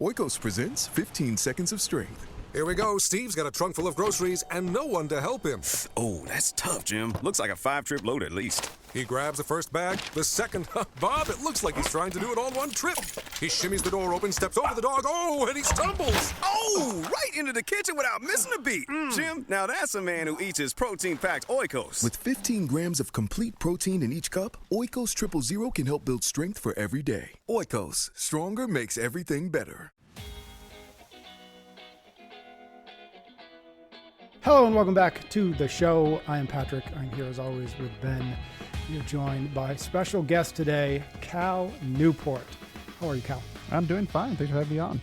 Oikos presents 15 Seconds of Strength. Here we go. Steve's got a trunk full of groceries and no one to help him. Oh, that's tough, Jim. Looks like a 5-trip load at least. He grabs the first bag, the second. Bob, it looks like he's trying to do it all one trip. He shimmies the door open, steps over the dog. Oh, and he stumbles. Oh, right into the kitchen without missing a beat. Jim, now that's a man who eats his protein-packed Oikos. With 15 grams of complete protein in each cup, Oikos Triple Zero can help build strength for every day. Oikos, stronger makes everything better. Hello and welcome back to the show. I am Patrick. I'm here as always with Ben. You're joined by special guest today, Cal Newport. How are you, Cal? I'm doing fine. Thanks for having me on.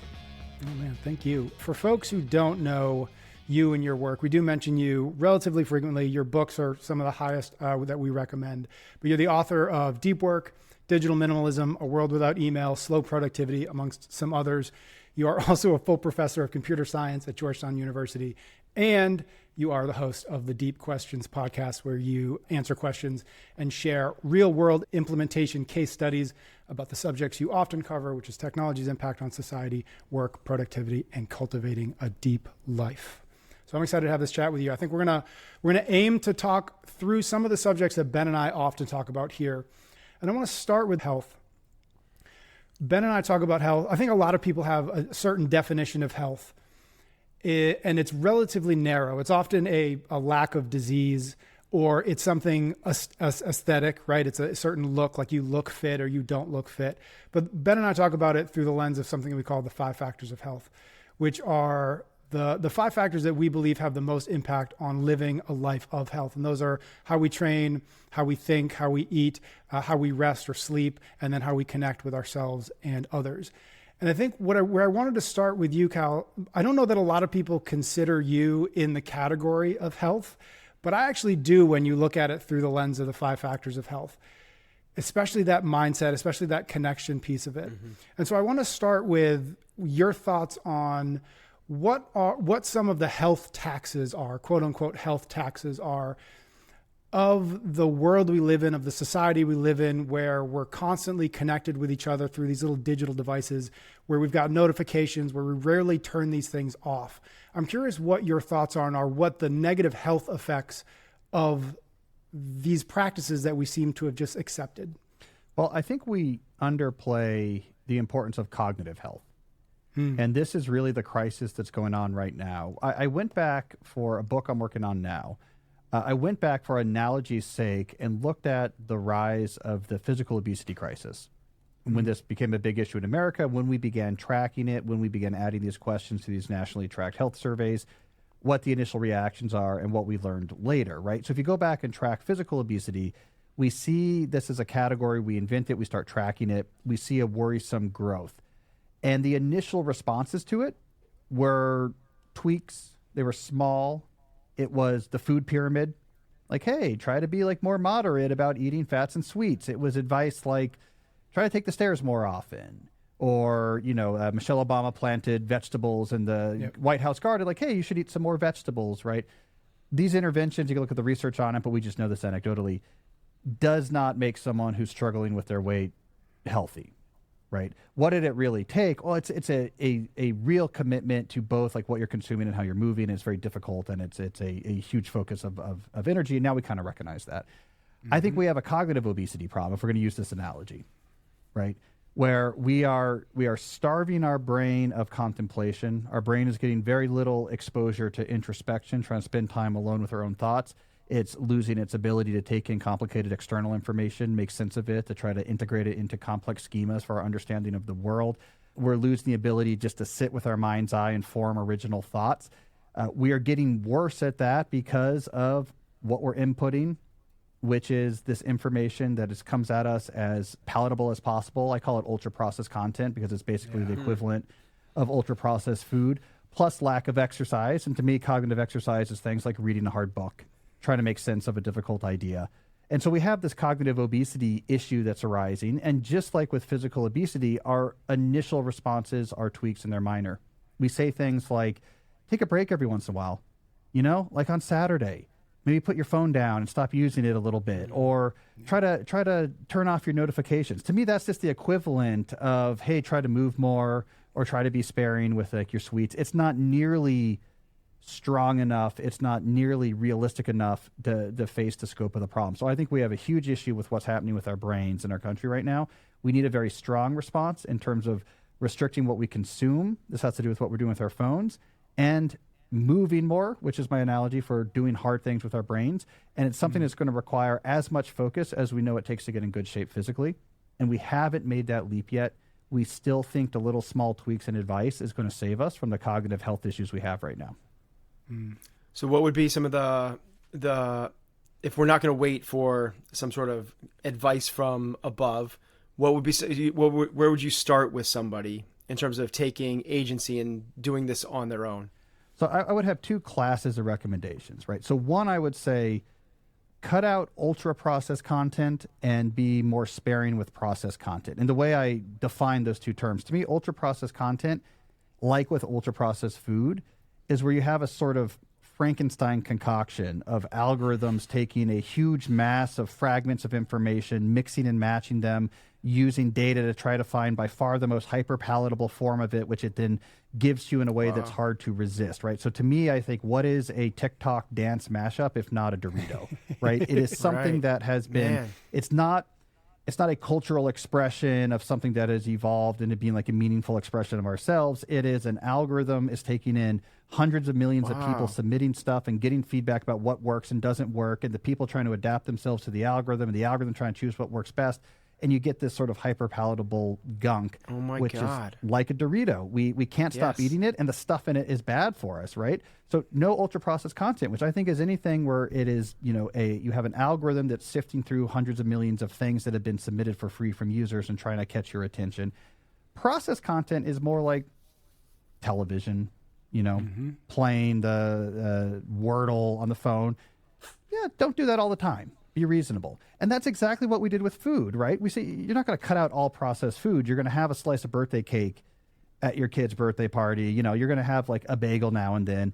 Oh man, thank you. For folks who don't know you and your work, we do mention you relatively frequently. Your books are some of the highest that we recommend. But you're the author of Deep Work, Digital Minimalism, A World Without Email, Slow Productivity, amongst some others. You are also a full professor of computer science at Georgetown University. And you are the host of the Deep Questions podcast, where you answer questions and share real-world implementation case studies about the subjects you often cover, which is technology's impact on society, work, productivity, and cultivating a deep life. So I'm excited to have this chat with you. I think we're gonna aim to talk through some of the subjects that Ben and I often talk about here. And I want to start with health. Ben and I talk about health. I think a lot of people have a certain definition of health. And it's relatively narrow. It's often a lack of disease, or it's something aesthetic, right? It's a certain look, like you look fit or you don't look fit. But Ben and I talk about it through the lens of something we call the 5 factors of health, which are the 5 factors that we believe have the most impact on living a life of health. And those are how we train, how we think, how we eat, how we rest or sleep, and then how we connect with ourselves and others. And I think where I wanted to start with you, Cal, I don't know that a lot of people consider you in the category of health, but I actually do when you look at it through the lens of the 5 factors of health, especially that mindset, especially that connection piece of it. Mm-hmm. And so I want to start with your thoughts on what some of the health taxes are, quote unquote health taxes are, of the world we live in, of the society we live in, where we're constantly connected with each other through these little digital devices, where we've got notifications, where we rarely turn these things off. I'm curious what your thoughts are what the negative health effects of these practices that we seem to have just accepted. Well, I think we underplay the importance of cognitive health. And this is really the crisis that's going on right now. I went back for a book I'm working on now. I went back for analogy's sake and looked at the rise of the physical obesity crisis. When this became a big issue in America, when we began tracking it, when we began adding these questions to these nationally tracked health surveys, what the initial reactions are and what we learned later, right? So if you go back and track physical obesity, we see this as a category, we invent it, we start tracking it, we see a worrisome growth. And the initial responses to it were tweaks, they were small. It was the food pyramid, like, hey, try to be like more moderate about eating fats and sweets. It was advice like, try to take the stairs more often. Or, Michelle Obama planted vegetables in the White House garden, like, hey, you should eat some more vegetables, right? These interventions, you can look at the research on it, but we just know this anecdotally, does not make someone who's struggling with their weight healthy. Right. What did it really take? Well, it's a real commitment to both like what you're consuming and how you're moving. It's very difficult, and it's a huge focus of energy. And now we kind of recognize that. Mm-hmm. I think we have a cognitive obesity problem, if we're going to use this analogy, right? Where we are starving our brain of contemplation. Our brain is getting very little exposure to introspection, trying to spend time alone with our own thoughts. It's losing its ability to take in complicated external information, make sense of it, to try to integrate it into complex schemas for our understanding of the world. We're losing the ability just to sit with our mind's eye and form original thoughts. We are getting worse at that because of what we're inputting, which is this information that comes at us as palatable as possible. I call it ultra-processed content because it's basically the equivalent of ultra-processed food, plus lack of exercise. And to me, cognitive exercise is things like reading a hard book, trying to make sense of a difficult idea. And so we have this cognitive obesity issue that's arising. And just like with physical obesity, our initial responses are tweaks and they're minor. We say things like, take a break every once in a while, like on Saturday. Maybe put your phone down and stop using it a little bit, or try to turn off your notifications. To me, that's just the equivalent of, hey, try to move more, or try to be sparing with like your sweets. It's not nearly strong enough. It's not nearly realistic enough to face the scope of the problem. So I think we have a huge issue with what's happening with our brains in our country right now. We need a very strong response in terms of restricting what we consume. This has to do with what we're doing with our phones, and moving more, which is my analogy for doing hard things with our brains. And it's something that's going to require as much focus as we know it takes to get in good shape physically. And we haven't made that leap yet. We still think the little small tweaks and advice is going to save us from the cognitive health issues we have right now. So what would be some of the if we're not going to wait for some sort of advice from above, what would be, where would you start with somebody in terms of taking agency and doing this on their own? So I would have two classes of recommendations, right? So one, I would say, cut out ultra-processed content and be more sparing with processed content. And the way I define those two terms, to me, ultra-processed content, like with ultra-processed food, is where you have a sort of Frankenstein concoction of algorithms taking a huge mass of fragments of information, mixing and matching them, using data to try to find by far the most hyper-palatable form of it, which it then gives you in a way that's hard to resist, right? So to me, I think, what is a TikTok dance mashup if not a Dorito, right? It is something that has been, it's not a cultural expression of something that has evolved into being like a meaningful expression of ourselves. It is an algorithm is taking in hundreds of millions of people submitting stuff and getting feedback about what works and doesn't work, and the people trying to adapt themselves to the algorithm, and the algorithm trying to choose what works best. And you get this sort of hyper-palatable gunk, which is like a Dorito. We can't stop eating it, and the stuff in it is bad for us, right? So no ultra-processed content, which I think is anything where it is, you have an algorithm that's sifting through hundreds of millions of things that have been submitted for free from users and trying to catch your attention. Processed content is more like television, playing the Wordle on the phone. Yeah, don't do that all the time. Be reasonable. And that's exactly what we did with food, right? We say you're not going to cut out all processed food. You're going to have a slice of birthday cake at your kid's birthday party. You're going to have like a bagel now and then.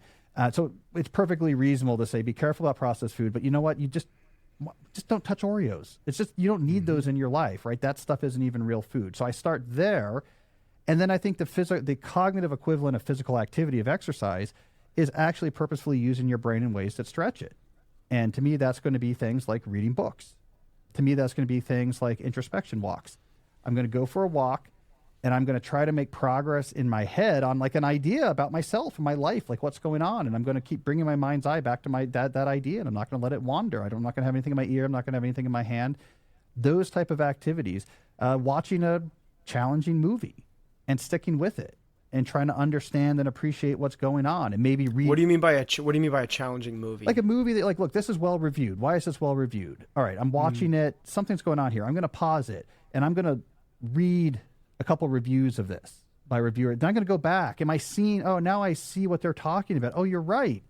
So it's perfectly reasonable to say, be careful about processed food, but you know what? You just don't touch Oreos. It's just, you don't need those in your life, right? That stuff isn't even real food. So I start there. And then I think the cognitive equivalent of physical activity, of exercise, is actually purposefully using your brain in ways that stretch it. And to me, that's going to be things like reading books. To me, that's going to be things like introspection walks. I'm going to go for a walk, and I'm going to try to make progress in my head on like an idea about myself and my life, like what's going on. And I'm going to keep bringing my mind's eye back to that idea, and I'm not going to let it wander. I'm not going to have anything in my ear. I'm not going to have anything in my hand. Those type of activities. Watching a challenging movie and sticking with it, and trying to understand and appreciate what's going on, and maybe read. What do you mean by a challenging movie? Like a movie that, like, look, this is well reviewed. Why is this well reviewed? All right, I'm watching it. Something's going on here. I'm going to pause it, and I'm going to read a couple reviews of this by reviewer. Then I'm going to go back. Am I seeing? Oh, now I see what they're talking about. Oh, you're right.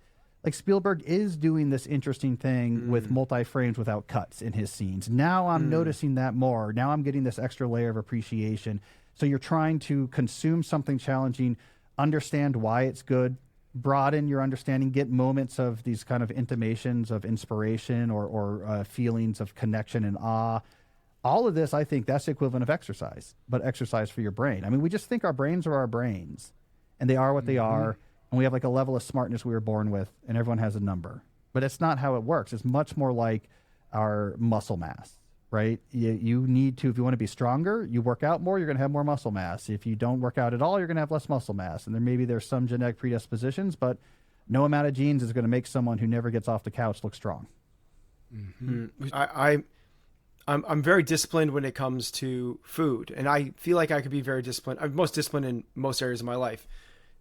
Like Spielberg is doing this interesting thing with multi-frames without cuts in his scenes. Now I'm noticing that more. Now I'm getting this extra layer of appreciation. So you're trying to consume something challenging, understand why it's good, broaden your understanding, get moments of these kind of intimations of inspiration or feelings of connection and awe. All of this, I think that's the equivalent of exercise, but exercise for your brain. I mean, we just think our brains are our brains, and they are what they are, and we have like a level of smartness we were born with, and everyone has a number. But it's not how it works. It's much more like our muscle mass. Right? You need to, if you want to be stronger, you work out more, you're going to have more muscle mass. If you don't work out at all, you're going to have less muscle mass. And there's some genetic predispositions, but no amount of genes is going to make someone who never gets off the couch look strong. I'm very disciplined when it comes to food, and I feel like I could be very disciplined. I'm most disciplined in most areas of my life,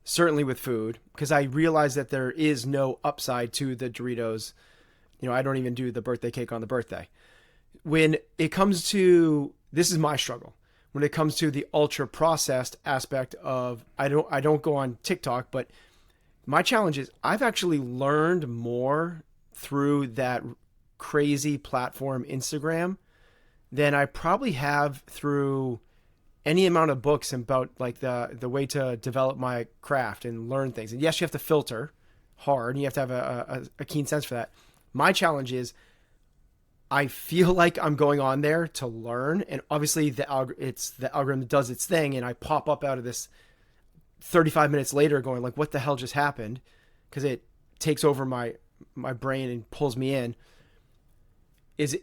certainly with food, because I realize that there is no upside to the Doritos. I don't even do the birthday cake on the birthday. When it comes to, this is my struggle, when it comes to the ultra processed aspect of, I don't go on TikTok, but my challenge is I've actually learned more through that crazy platform Instagram than I probably have through any amount of books about like the way to develop my craft and learn things. And yes, you have to filter hard and you have to have a keen sense for that. My challenge is I feel like I'm going on there to learn, and obviously the algorithm does its thing, and I pop up out of this 35 minutes later going like, what the hell just happened? Because it takes over my brain and pulls me in. Is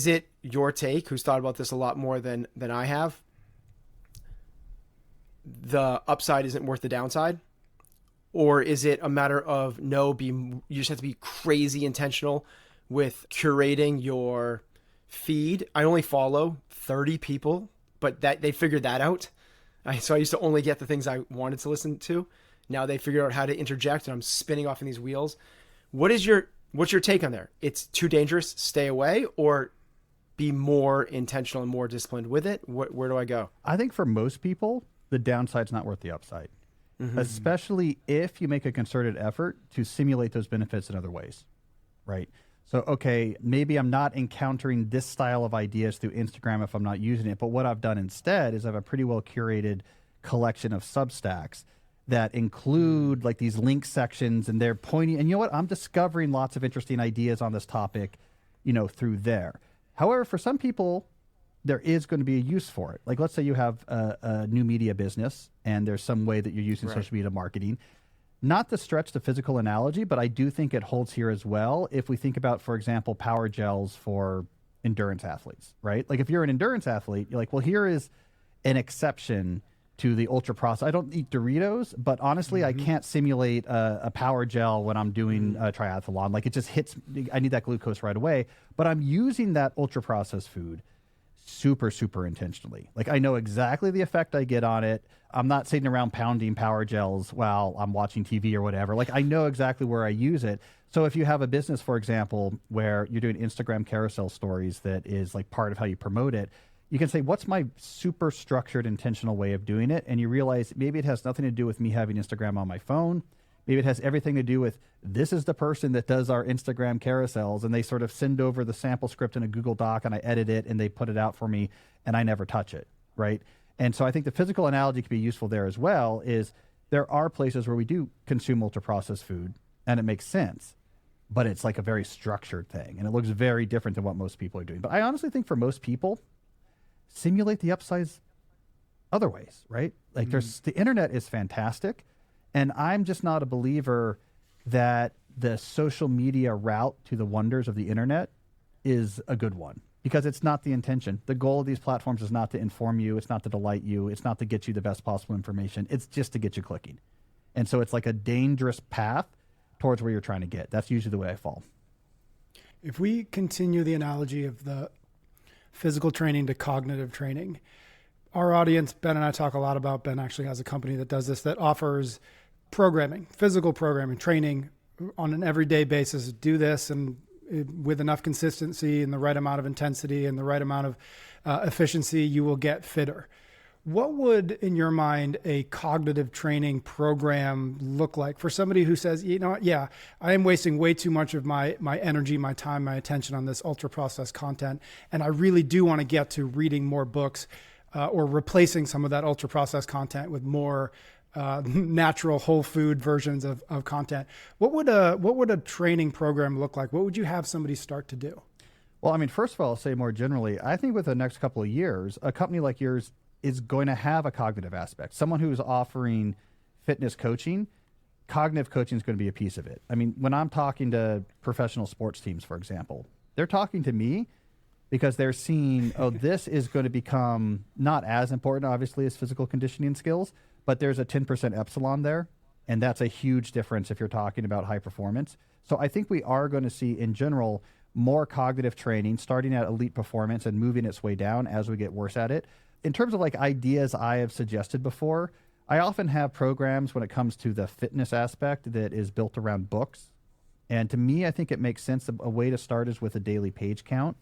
it your take, who's thought about this a lot more than I have, the upside isn't worth the downside? Or is it a matter of you just have to be crazy intentional with curating your feed? I only follow 30 people, but that they figured that out. So I used to only get the things I wanted to listen to. Now they figured out how to interject, and I'm spinning off in these wheels. What's your take on there? It's too dangerous, stay away, or be more intentional and more disciplined with it? Where do I go? I think for most people, the downside's not worth the upside, especially if you make a concerted effort to simulate those benefits in other ways, right? So, okay, maybe I'm not encountering this style of ideas through Instagram if I'm not using it, but what I've done instead is I have a pretty well curated collection of Substacks that include like these link sections, and they're pointing, and you know what? I'm discovering lots of interesting ideas on this topic, through there. However, for some people, there is going to be a use for it. Like, let's say you have a new media business and there's some way that you're using social media marketing. Not to stretch the physical analogy, but I do think it holds here as well. If we think about, for example, power gels for endurance athletes, right? Like if you're an endurance athlete, you're like, well, here is an exception to the ultra process. I don't eat Doritos, but honestly, I can't simulate a power gel when I'm doing a triathlon. Like it just hits, I need that glucose right away, but I'm using that ultra processed food super, super intentionally. Like I know exactly the effect I get on it. I'm not sitting around pounding power gels while I'm watching TV or whatever. Like I know exactly where I use it. So if you have a business, for example, where you're doing Instagram carousel stories that is like part of how you promote it, you can say, what's my super structured, intentional way of doing it? And you realize maybe it has nothing to do with me having Instagram on my phone. Maybe it has everything to do with this is the person that does our Instagram carousels, and they sort of send over the sample script in a Google Doc, and I edit it, and they put it out for me, and I never touch it, right? And so I think the physical analogy can be useful there as well, is there are places where we do consume ultra-processed food, and it makes sense, but it's like a very structured thing, and it looks very different than what most people are doing. But I honestly think for most people, simulate the upsides other ways, right? Like the internet is fantastic. And I'm just not a believer that the social media route to the wonders of the internet is a good one, because it's not the intention. The goal of these platforms is not to inform you. It's not to delight you. It's not to get you the best possible information. It's just to get you clicking. And so it's like a dangerous path towards where you're trying to get. That's usually the way I fall. If we continue the analogy of the physical training to cognitive training, our audience, Ben and I talk a lot about, Ben actually has a company that does this, that offers programming, physical programming, training on an everyday basis. Do this, and with enough consistency and the right amount of intensity and the right amount of efficiency, you will get fitter. What would, in your mind, a cognitive training program look like for somebody who says, you know what, yeah, I am wasting way too much of my energy, my time, my attention on this ultra processed content, and I really do want to get to reading more books, or replacing some of that ultra processed content with more natural whole food versions of content. What would a training program look like? What would you have somebody start to do? Well, I mean, first of all, I'll say more generally, I think with the next couple of years, a company like yours is going to have a cognitive aspect. Someone who's offering fitness coaching, cognitive coaching is going to be a piece of it. I mean, when I'm talking to professional sports teams, for example, they're talking to me because they're seeing, oh, this is going to become not as important, obviously, as physical conditioning skills, but there's a 10% epsilon there, and that's a huge difference if you're talking about high performance. So I think we are going to see, in general, more cognitive training starting at elite performance and moving its way down as we get worse at it. In terms of like ideas I have suggested before, I often have programs when it comes to the fitness aspect that is built around books. And to me, I think it makes sense. A way to start is with a daily page count.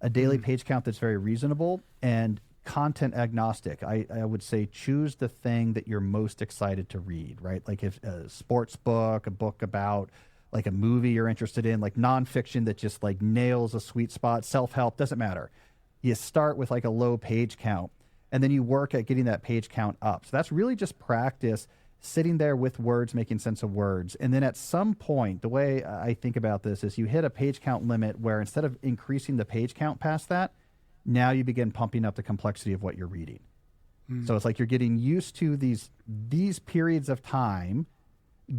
A daily page count that's very reasonable and content agnostic. I would say choose the thing that you're most excited to read, right? Like if a sports book, a book about like a movie you're interested in, like nonfiction that just like nails a sweet spot, self-help, doesn't matter. You start with like a low page count, and then you work at getting that page count up. So that's really just practice sitting there with words, making sense of words. And then at some point, the way I think about this is you hit a page count limit where instead of increasing the page count past that, now you begin pumping up the complexity of what you're reading. So it's like you're getting used to these periods of time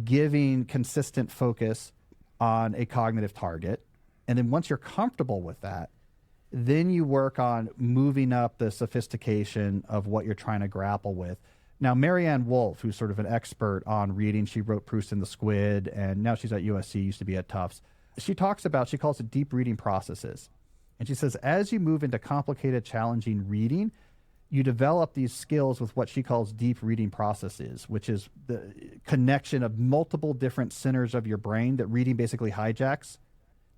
giving consistent focus on a cognitive target. And then once you're comfortable with that, then you work on moving up the sophistication of what you're trying to grapple with. Now, Marianne Wolf, who's sort of an expert on reading, she wrote Proust and the Squid, and now she's at USC, used to be at Tufts. She calls it deep reading processes. And she says, as you move into complicated, challenging reading, you develop these skills with what she calls deep reading processes, which is the connection of multiple different centers of your brain that reading basically hijacks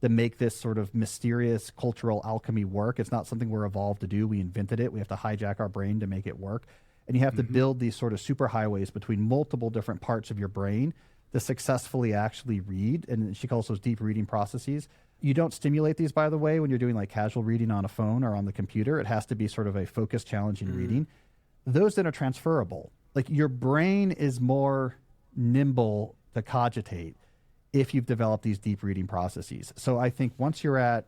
that make this sort of mysterious cultural alchemy work. It's not something we're evolved to do. We invented it. We have to hijack our brain to make it work. And you have to build these sort of superhighways between multiple different parts of your brain to successfully actually read. And she calls those deep reading processes. You don't stimulate these, by the way, when you're doing like casual reading on a phone or on the computer. It has to be sort of a focused, challenging reading. Those then are transferable. Like your brain is more nimble to cogitate if you've developed these deep reading processes. So I think once you're at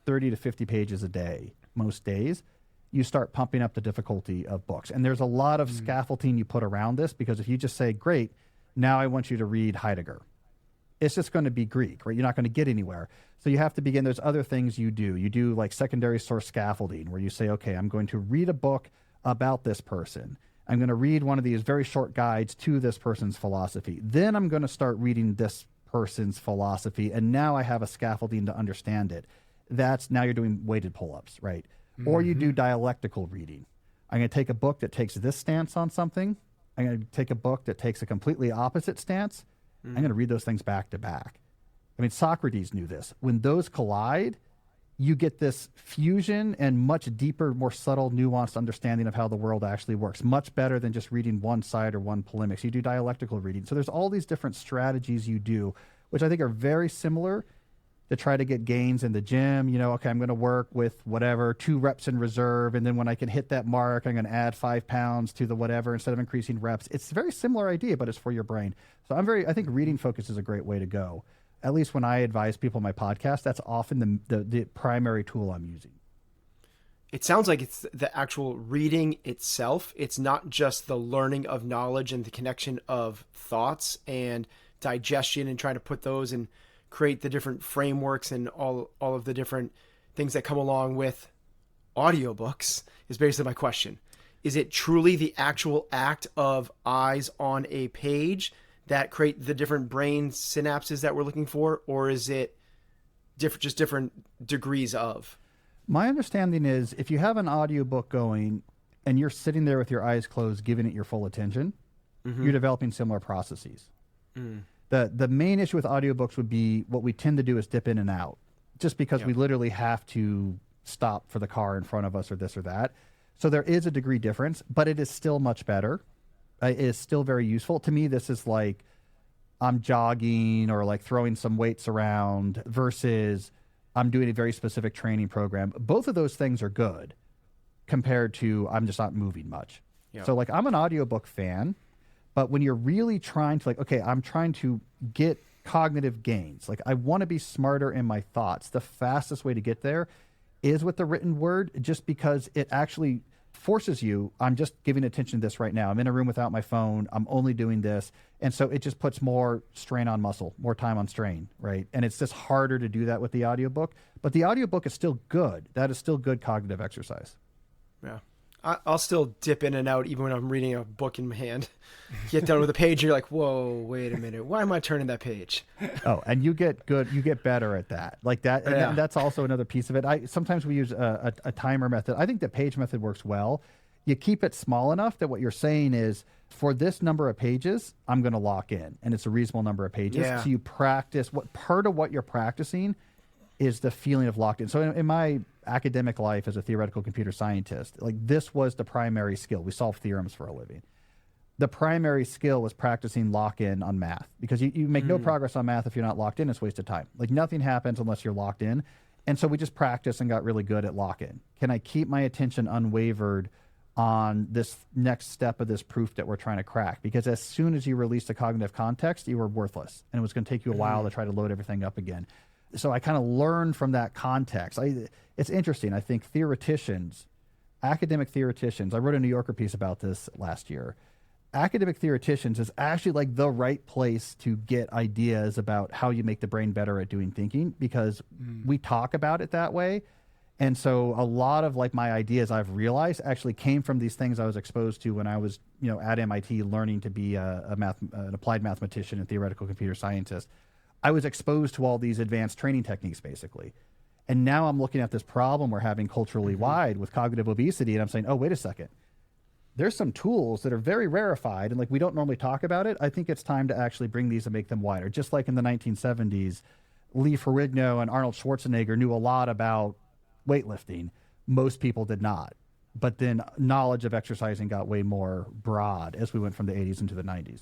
30 to 50 pages a day, most days, you start pumping up the difficulty of books. And there's a lot of scaffolding you put around this, because if you just say, great, now I want you to read Heidegger, it's just going to be Greek, right? You're not going to get anywhere. So you have to begin. There's other things you do. You do like secondary source scaffolding, where you say, okay, I'm going to read a book about this person. I'm going to read one of these very short guides to this person's philosophy. Then I'm going to start reading this person's philosophy. And now I have a scaffolding to understand it. Now you're doing weighted pull-ups, right? Or you do dialectical reading. I'm going to take a book that takes this stance on something. I'm going to take a book that takes a completely opposite stance. I'm going to read those things back to back. I mean, Socrates knew this. When those collide, you get this fusion and much deeper, more subtle, nuanced understanding of how the world actually works. Much better than just reading one side or one polemic. So you do dialectical reading. So there's all these different strategies you do, which I think are very similar to try to get gains in the gym. You know, okay, I'm going to work with whatever, 2 reps in reserve. And then when I can hit that mark, I'm going to add 5 pounds to the whatever instead of increasing reps. It's a very similar idea, but it's for your brain. So I think reading focus is a great way to go. At least when I advise people on my podcast, that's often the primary tool I'm using. It sounds like it's the actual reading itself. It's not just the learning of knowledge and the connection of thoughts and digestion and trying to put those and create the different frameworks and all of the different things that come along with audiobooks is basically my question. Is it truly the actual act of eyes on a page that create the different brain synapses that we're looking for, or is it just different degrees of? My understanding is if you have an audiobook going and you're sitting there with your eyes closed, giving it your full attention, you're developing similar processes. The main issue with audiobooks would be what we tend to do is dip in and out, just because we literally have to stop for the car in front of us or this or that. So there is a degree difference, but it is still much better. It is still very useful. To me, this is like I'm jogging or like throwing some weights around versus I'm doing a very specific training program. Both of those things are good compared to I'm just not moving much. Yeah. So like I'm an audiobook fan, but when you're really trying to like, okay, I'm trying to get cognitive gains. Like I want to be smarter in my thoughts. The fastest way to get there is with the written word, just because it actually forces you. I'm just giving attention to this right now. I'm in a room without my phone. I'm only doing this. And so it just puts more strain on muscle, more time on strain, right? And it's just harder to do that with the audiobook. But the audiobook is still good. That is still good cognitive exercise. Yeah. I'll still dip in and out even when I'm reading a book in my hand. Get done with a page, you're like, whoa, wait a minute. Why am I turning that page? Oh, and you get better at that. Like that. And that's also another piece of it. Sometimes we use a timer method. I think the page method works well. You keep it small enough that what you're saying is, for this number of pages, I'm going to lock in. And it's a reasonable number of pages. Yeah. So you practice. What part of what you're practicing is the feeling of locked in. So in my academic life as a theoretical computer scientist, like this was the primary skill. We solve theorems for a living. The primary skill was practicing lock-in on math, because you make no progress on math if you're not locked in. It's a waste of time. Like nothing happens unless you're locked in. And so we just practiced and got really good at lock-in. Can I keep my attention unwavered on this next step of this proof that we're trying to crack? Because as soon as you release the cognitive context, you were worthless. And it was going to take you a while to try to load everything up again. So I kind of learned from that context. It's interesting. I think theoreticians academic theoreticians, I wrote a New Yorker piece about this last year. Academic theoreticians is actually like the right place to get ideas about how you make the brain better at doing thinking, because we talk about it that way. And so a lot of like my ideas I've realized actually came from these things I was exposed to when I was, at MIT learning to be an applied mathematician and theoretical computer scientist. I was exposed to all these advanced training techniques basically. And now I'm looking at this problem we're having culturally wide with cognitive obesity, and I'm saying, oh, wait a second. There's some tools that are very rarefied and like we don't normally talk about it. I think it's time to actually bring these and make them wider. Just like in the 1970s, Lee Ferrigno and Arnold Schwarzenegger knew a lot about weightlifting. Most people did not. But then knowledge of exercising got way more broad as we went from the 80s into the 90s.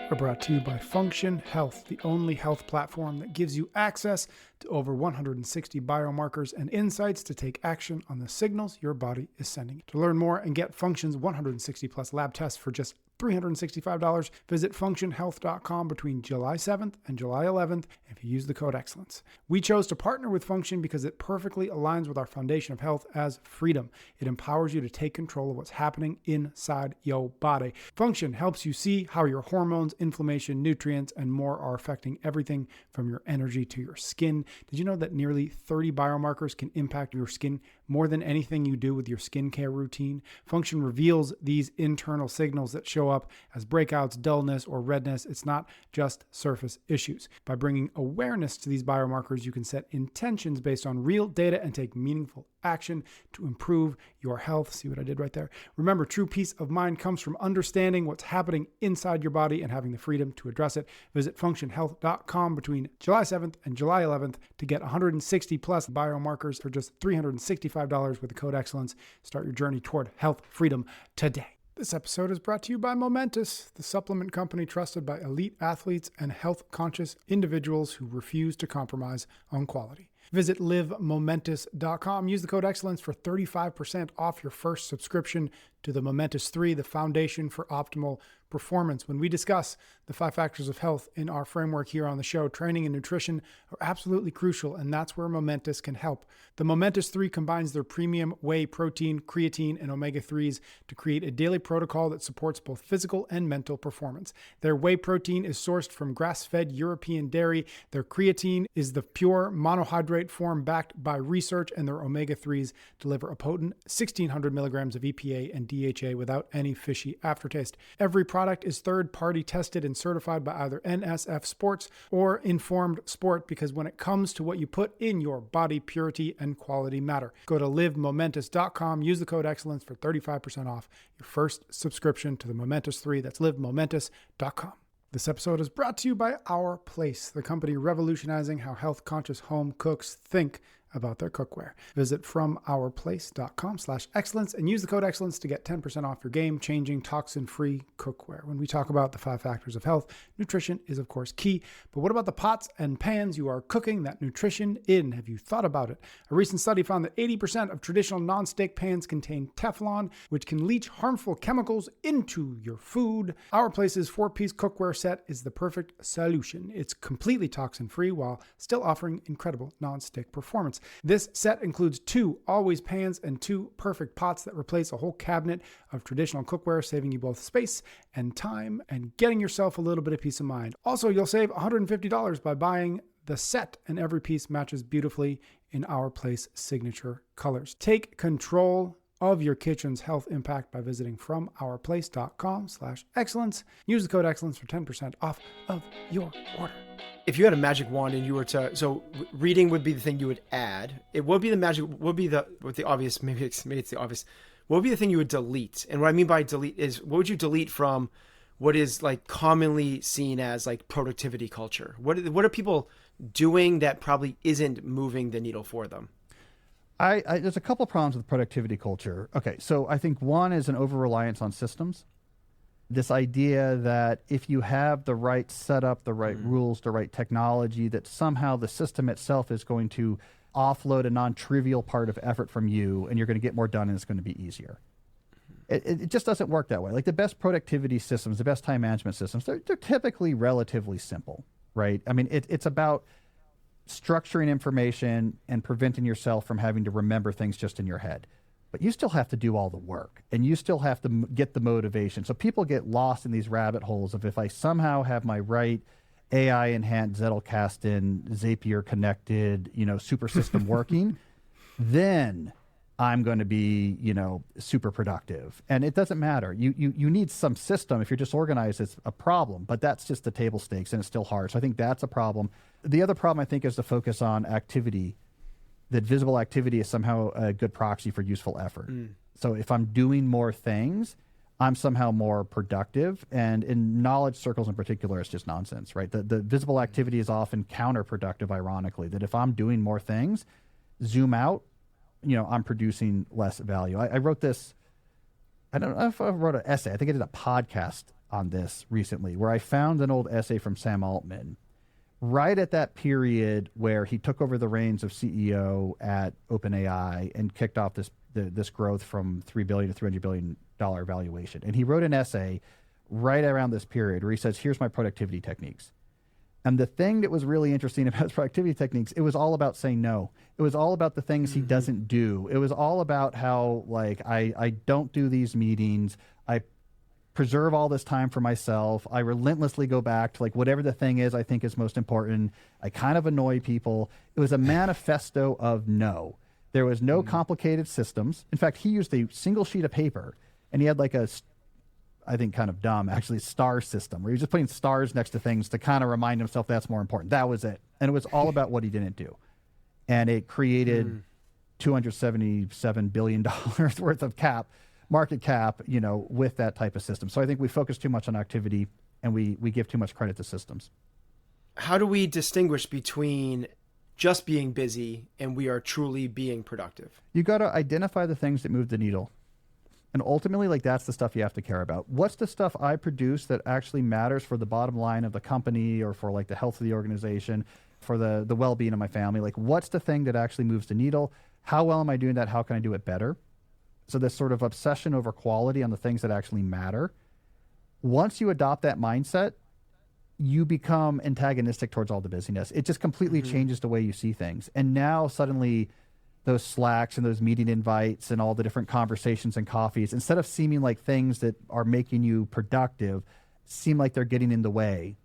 We're brought to you by Function Health, the only health platform that gives you access to over 160 biomarkers and insights to take action on the signals your body is sending. To learn more and get Function's 160 plus lab tests for just $365, visit functionhealth.com between July 7th and July 11th if you use the code EXCELLENCE. We chose to partner with Function because it perfectly aligns with our foundation of health as freedom. It empowers you to take control of what's happening inside your body. Function helps you see how your hormones, inflammation, nutrients, and more are affecting everything from your energy to your skin. Did you know that nearly 30 biomarkers can impact your skin more than anything you do with your skincare routine? Function reveals these internal signals that show up as breakouts, dullness, or redness. It's not just surface issues. By bringing awareness to these biomarkers, you can set intentions based on real data and take meaningful action to improve your health. See what I did right there? Remember, true peace of mind comes from understanding what's happening inside your body and having the freedom to address it. Visit functionhealth.com between July 7th and July 11th to get 160 plus biomarkers for just $365 with the code EXCELLENCE. Start your journey toward health freedom today. This episode is brought to you by Momentous, the supplement company trusted by elite athletes and health-conscious individuals who refuse to compromise on quality. Visit livemomentous.com. Use the code EXCELLENCE for 35% off your first subscription to the Momentous 3, the foundation for optimal performance. When we discuss the 5 factors of health in our framework here on the show, training and nutrition are absolutely crucial, and that's where Momentous can help. The Momentous 3 combines their premium whey protein, creatine, and omega-3s to create a daily protocol that supports both physical and mental performance. Their whey protein is sourced from grass-fed European dairy. Their creatine is the pure monohydrate form backed by research, and their omega-3s deliver a potent 1,600 milligrams of EPA and DHA without any fishy aftertaste. Every product is third-party tested and certified by either NSF Sports or Informed Sport, because when it comes to what you put in your body, purity and quality matter. Go to livemomentous.com, use the code EXCELLENCE for 35% off your first subscription to the Momentous 3. That's livemomentous.com. This episode is brought to you by Our Place, the company revolutionizing how health-conscious home cooks think about their cookware. Visit FromOurPlace.com/excellence and use the code excellence to get 10% off your game-changing, toxin-free cookware. When we talk about the 5 factors of health, nutrition is of course key, but what about the pots and pans you are cooking that nutrition in? Have you thought about it? A recent study found that 80% of traditional non-stick pans contain Teflon, which can leach harmful chemicals into your food. Our Place's 4-piece cookware set is the perfect solution. It's completely toxin-free while still offering incredible non-stick performance. This set includes 2 always pans and 2 perfect pots that replace a whole cabinet of traditional cookware, saving you both space and time and getting yourself a little bit of peace of mind. Also, you'll save $150 by buying the set, and every piece matches beautifully in Our Place signature colors. Take control of your kitchen's health impact by visiting FromOurPlace.com/excellence. Use the code excellence for 10% off of your order. If you had a magic wand and you were to, so reading would be the thing you would add. It would be the magic, would be the, with the obvious, maybe it's the obvious. What would be the thing you would delete? And what I mean by delete is, what would you delete from what is like commonly seen as like productivity culture? What are people doing that probably isn't moving the needle for them? There's a couple problems with productivity culture. Okay, so I think one is an over-reliance on systems. This idea that if you have the right setup, the right rules, the right technology, that somehow the system itself is going to offload a non-trivial part of effort from you and you're going to get more done and it's going to be easier. It just doesn't work that way. Like the best productivity systems, the best time management systems, they're typically relatively simple, right? I mean, it's about structuring information and preventing yourself from having to remember things just in your head. But you still have to do all the work, and you still have to get the motivation. So people get lost in these rabbit holes of, if I somehow have my right AI enhanced Zettelkasten, Zapier connected, super system working, then I'm going to be, super productive. And it doesn't matter. You need some system. If you're disorganized, it's a problem, but that's just the table stakes, and it's still hard. So I think that's a problem. The other problem, I think, is the focus on activity, that visible activity is somehow a good proxy for useful effort. So if I'm doing more things, I'm somehow more productive. And in knowledge circles in particular, it's just nonsense, right? The visible activity is often counterproductive, ironically, that if I'm doing more things, zoom out, I'm producing less value. I wrote this, I don't know if I wrote an essay. I think I did a podcast on this recently, where I found an old essay from Sam Altman right at that period where he took over the reins of CEO at OpenAI and kicked off this growth from $3 billion to $300 billion valuation. And he wrote an essay right around this period where he says, here's my productivity techniques. And the thing that was really interesting about his productivity techniques, it was all about saying no. It was all about the things he doesn't do. It was all about how, I don't do these meetings. I preserve all this time for myself. I relentlessly go back to whatever the thing is I think is most important. I kind of annoy people. It was a manifesto of no. There was no complicated systems. In fact, he used a single sheet of paper, and he had I think kind of dumb, actually, star system, where he was just putting stars next to things to kind of remind himself that's more important. That was it. And it was all about what he didn't do. And it created $277 billion worth of market cap, with that type of system. So I think we focus too much on activity, and we give too much credit to systems. How do we distinguish between just being busy and we are truly being productive? You got to identify the things that move the needle. And ultimately, that's the stuff you have to care about. What's the stuff I produce that actually matters for the bottom line of the company, or for the health of the organization, for the well-being of my family? What's the thing that actually moves the needle? How well am I doing that? How can I do it better? So this sort of obsession over quality on the things that actually matter. Once you adopt that mindset, you become antagonistic towards all the busyness. It just completely changes the way you see things. And now suddenly those Slacks and those meeting invites and all the different conversations and coffees, instead of seeming like things that are making you productive, seem like they're getting in the way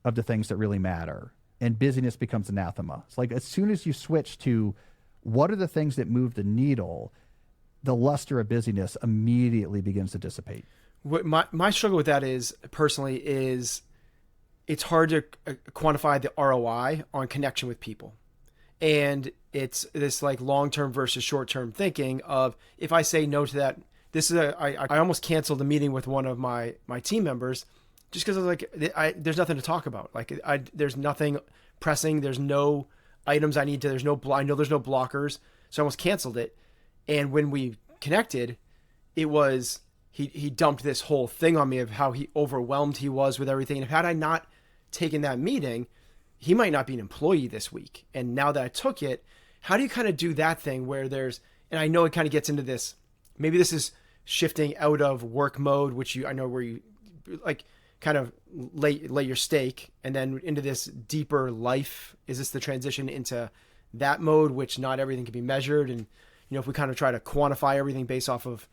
of the things that really matter. And busyness becomes anathema. It's as soon as you switch to what are the things that move the needle, the luster of busyness immediately begins to dissipate. What my struggle with that is, personally, is it's hard to quantify the ROI on connection with people. And it's this long-term versus short-term thinking of, if I say no to that, I almost canceled a meeting with one of my team members just because I was there's nothing to talk about. There's nothing pressing. There's no items I need to, I know there's no blockers. So I almost canceled it. And when we connected, it was, he dumped this whole thing on me of how overwhelmed he was with everything. And had I not taken that meeting, he might not be an employee this week. And now that I took it, how do you kind of do that thing where and I know it kind of gets into this, maybe this is shifting out of work mode, which I know where you kind of lay your stake, and then into this deeper life. Is this the transition into that mode, which not everything can be measured? And, if we kind of try to quantify everything based off of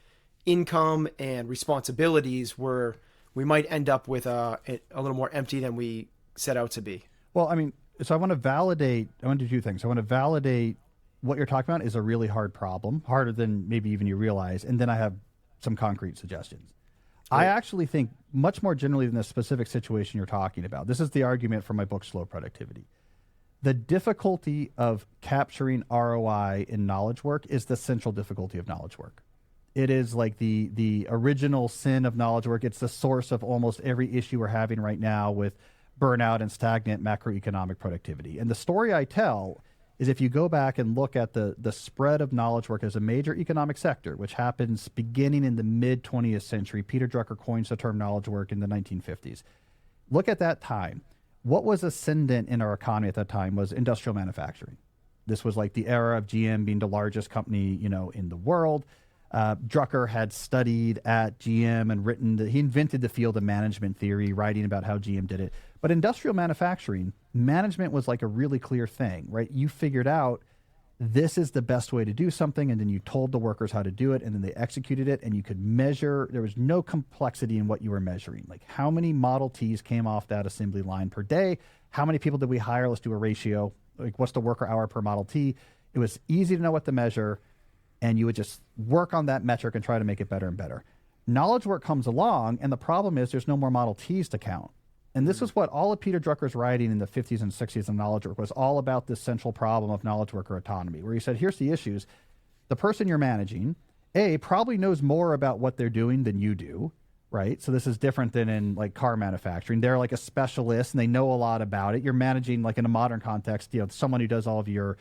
income and responsibilities, where we might end up with a little more empty than we set out to be. Well, so I want to do two things. I want to validate what you're talking about is a really hard problem, harder than maybe even you realize. And then I have some concrete suggestions. Right. I actually think much more generally than the specific situation you're talking about. This is the argument for my book, Slow Productivity. The difficulty of capturing ROI in knowledge work is the central difficulty of knowledge work. It is like the original sin of knowledge work. It's the source of almost every issue we're having right now with burnout and stagnant macroeconomic productivity. And the story I tell is, if you go back and look at the spread of knowledge work as a major economic sector, which happens beginning in the mid-20th century, Peter Drucker coins the term knowledge work in the 1950s. Look at that time. What was ascendant in our economy at that time was industrial manufacturing. This was the era of GM being the largest company, in the world. Drucker had studied at GM and he invented the field of management theory, writing about how GM did it. But industrial manufacturing management was like a really clear thing, right? You figured out this is the best way to do something, and then you told the workers how to do it, and then they executed it, and you could measure. There was no complexity in what you were measuring. Like, how many Model Ts came off that assembly line per day? How many people did we hire? Let's do a ratio. Like, what's the worker hour per Model T? It was easy to know what to measure, and you would just work on that metric and try to make it better and better. Knowledge work comes along, and the problem is there's no more Model Ts to count. And this is what all of Peter Drucker's writing in the 50s and 60s in knowledge work was all about, this central problem of knowledge worker autonomy, where he said, here's the issues. The person you're managing, A, probably knows more about what they're doing than you do, right? So this is different than in like car manufacturing. They're like a specialist and they know a lot about it. You're managing, like in a modern context, someone who does all of your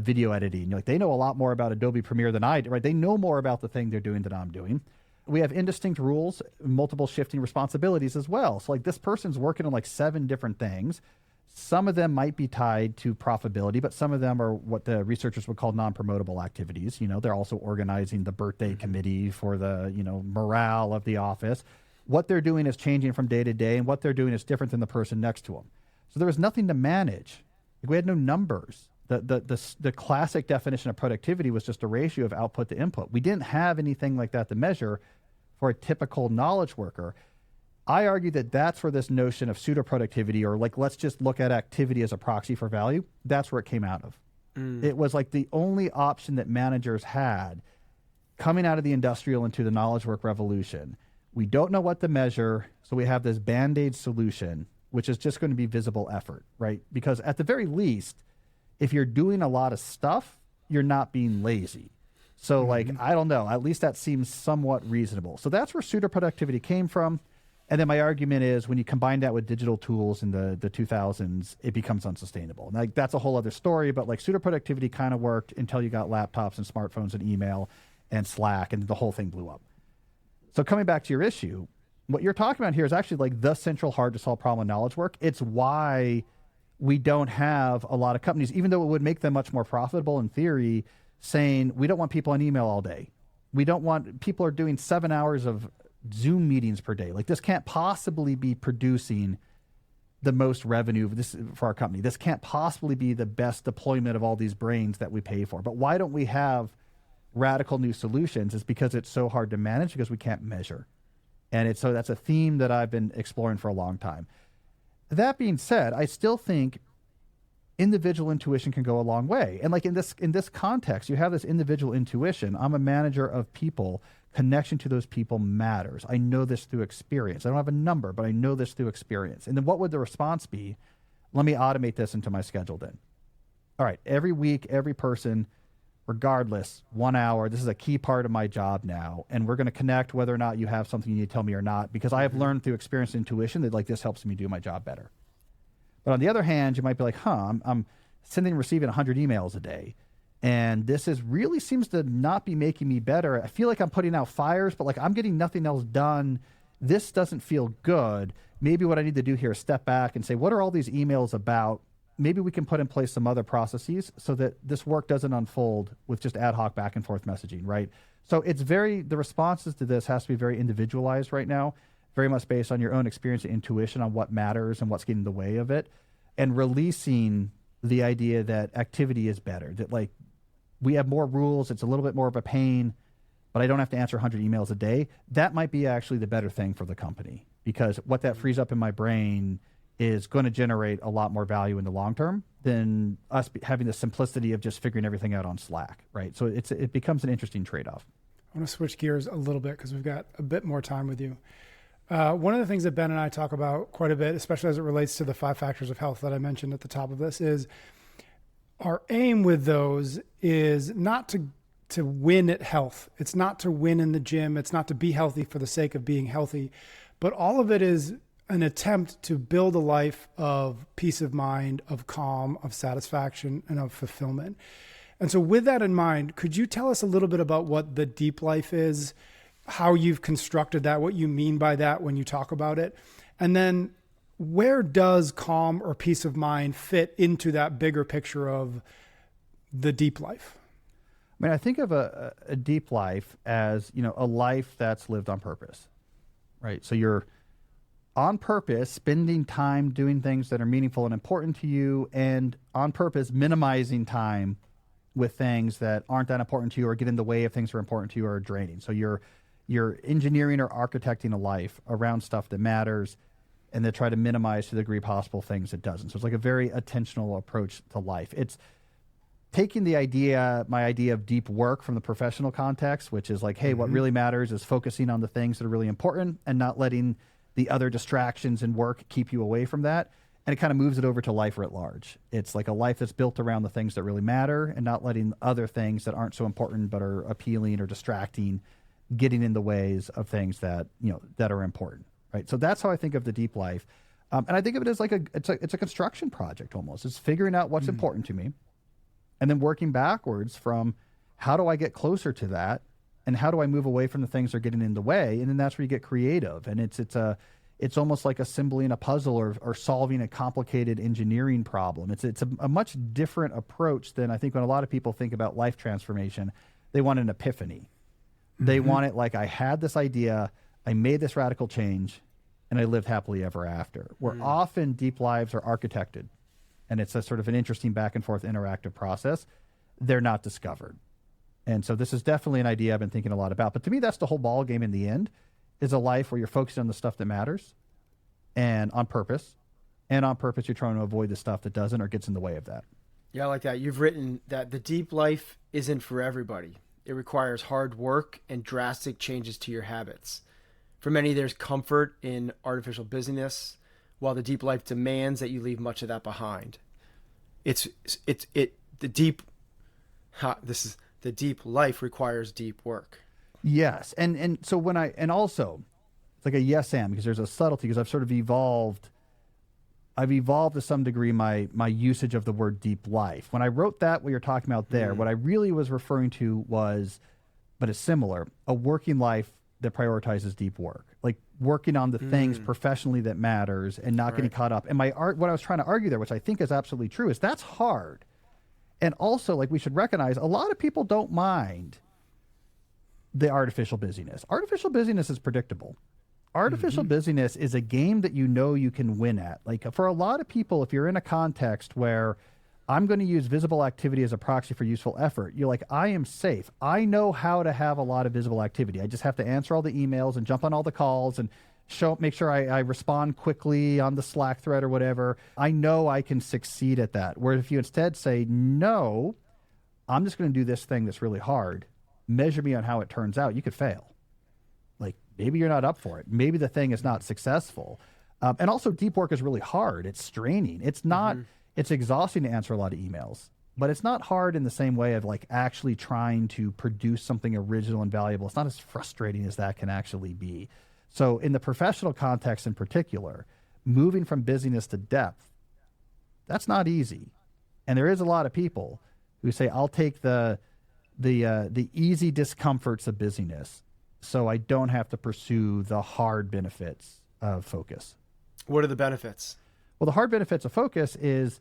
video editing. You're like, they know a lot more about Adobe Premiere than I do, right? They know more about the thing they're doing than I'm doing. We have indistinct rules, multiple shifting responsibilities as well. So like this person's working on like 7 different things. Some of them might be tied to profitability, but some of them are what the researchers would call non-promotable activities. They're also organizing the birthday committee for the, morale of the office. What they're doing is changing from day to day, and what they're doing is different than the person next to them. So there was nothing to manage. We had no numbers. The classic definition of productivity was just a ratio of output to input. We didn't have anything like that to measure for a typical knowledge worker. I argue that that's where this notion of pseudo-productivity, or like, let's just look at activity as a proxy for value, that's where it came out of. It was like the only option that managers had coming out of the industrial into the knowledge work revolution. We don't know what to measure, so we have this Band-Aid solution, which is just going to be visible effort, right? Because at the very least, if you're doing a lot of stuff, you're not being lazy. So like, I don't know, at least that seems somewhat reasonable. So that's where pseudo-productivity came from. And then my argument is when you combine that with digital tools in the 2000s, it becomes unsustainable. And like, that's a whole other story, but like pseudo-productivity kind of worked until you got laptops and smartphones and email and Slack, and the whole thing blew up. So coming back to your issue, what you're talking about here is actually like the central hard to solve problem in knowledge work. It's why we don't have a lot of companies, even though it would make them much more profitable in theory, saying we don't want people on email all day. We don't want people are doing 7 hours of Zoom meetings per day. Like, this can't possibly be producing the most revenue for our company. This can't possibly be the best deployment of all these brains that we pay for. But why don't we have radical new solutions? Is because it's so hard to manage, because we can't measure. And so that's a theme that I've been exploring for a long time. That being said, I still think individual intuition can go a long way. And like in this context, you have this individual intuition. I'm a manager of people. Connection to those people matters. I know this through experience. I don't have a number, but I know this through experience. And then what would the response be? Let me automate this into my schedule then. All right, every week, every person, regardless, 1 hour, this is a key part of my job now. And we're going to connect whether or not you have something you need to tell me or not, because I have learned through experience and intuition that like this helps me do my job better. But on the other hand, you might be like, I'm sending and receiving 100 emails a day. And this really seems to not be making me better. I feel like I'm putting out fires, but like I'm getting nothing else done. This doesn't feel good. Maybe what I need to do here is step back and say, what are all these emails about? Maybe we can put in place some other processes so that this work doesn't unfold with just ad hoc back and forth messaging, right? So the responses to this has to be very individualized right now, very much based on your own experience and intuition on what matters and what's getting in the way of it, and releasing the idea that activity is better, that like we have more rules, it's a little bit more of a pain, but I don't have to answer 100 emails a day. That might be actually the better thing for the company, because what that frees up in my brain is going to generate a lot more value in the long term than us having the simplicity of just figuring everything out on Slack, right? So it becomes an interesting trade-off. I want to switch gears a little bit because we've got a bit more time with you. One of the things that Ben and I talk about quite a bit, especially as it relates to the 5 factors of health that I mentioned at the top of this, is our aim with those is not to win at health. It's not to win in the gym. It's not to be healthy for the sake of being healthy, but all of it is an attempt to build a life of peace of mind, of calm, of satisfaction, and of fulfillment. And so with that in mind, could you tell us a little bit about what the deep life is, how you've constructed that, what you mean by that when you talk about it? And then where does calm or peace of mind fit into that bigger picture of the deep life? I mean, I think of a deep life as, a life that's lived on purpose, right? So you're on purpose spending time doing things that are meaningful and important to you, and on purpose minimizing time with things that aren't that important to you or get in the way of things that are important to you or are draining. So you're engineering or architecting a life around stuff that matters, and then try to minimize to the degree possible things that doesn't. So it's like a very attentional approach to life. It's taking my idea of deep work from the professional context, which is like, hey, what really matters is focusing on the things that are really important and not letting the other distractions and work keep you away from that. And it kind of moves it over to life writ large. It's like a life that's built around the things that really matter and not letting other things that aren't so important but are appealing or distracting getting in the ways of things that, that are important, right? So that's how I think of the deep life. And I think of it as like it's a construction project almost. It's figuring out what's important to me and then working backwards from how do I get closer to that and how do I move away from the things that are getting in the way? And then that's where you get creative. And it's almost like assembling a puzzle or solving a complicated engineering problem. It's a much different approach than I think when a lot of people think about life transformation, they want an epiphany. They want it like, I had this idea, I made this radical change, and I lived happily ever after. Where often deep lives are architected, and it's a sort of an interesting back and forth interactive process. They're not discovered. And so this is definitely an idea I've been thinking a lot about. But to me, that's the whole ball game in the end, is a life where you're focused on the stuff that matters and on purpose. And on purpose, you're trying to avoid the stuff that doesn't or gets in the way of that. Yeah, I like that. You've written that the deep life isn't for everybody. It requires hard work and drastic changes to your habits. For many, there's comfort in artificial busyness, while the deep life demands that you leave much of that behind. The deep life requires deep work. Yes. And so also it's like a yes and, because there's a subtlety, because I've sort of evolved to some degree my usage of the word deep life. When I wrote that, what you're talking about there, what I really was referring to was, but it's similar, a working life that prioritizes deep work, like working on the things professionally that matters and not getting caught up. And what I was trying to argue there, which I think is absolutely true, is that's hard. And also, like, we should recognize a lot of people don't mind the artificial busyness. Artificial busyness is predictable. Artificial busyness is a game that you can win at. Like, for a lot of people, if you're in a context where I'm going to use visible activity as a proxy for useful effort, you're like, I am safe. I know how to have a lot of visible activity. I just have to answer all the emails and jump on all the calls and make sure I respond quickly on the Slack thread or whatever. I know I can succeed at that. Where if you instead say, no, I'm just going to do this thing that's really hard, measure me on how it turns out, you could fail. Like, maybe you're not up for it. Maybe the thing is not successful. And also, deep work is really hard. It's straining. It's not, it's exhausting to answer a lot of emails, but it's not hard in the same way of like actually trying to produce something original and valuable. It's not as frustrating as that can actually be. So in the professional context in particular, moving from busyness to depth, that's not easy. And there is a lot of people who say, I'll take the easy discomforts of busyness so I don't have to pursue the hard benefits of focus. What are the benefits? Well, the hard benefits of focus is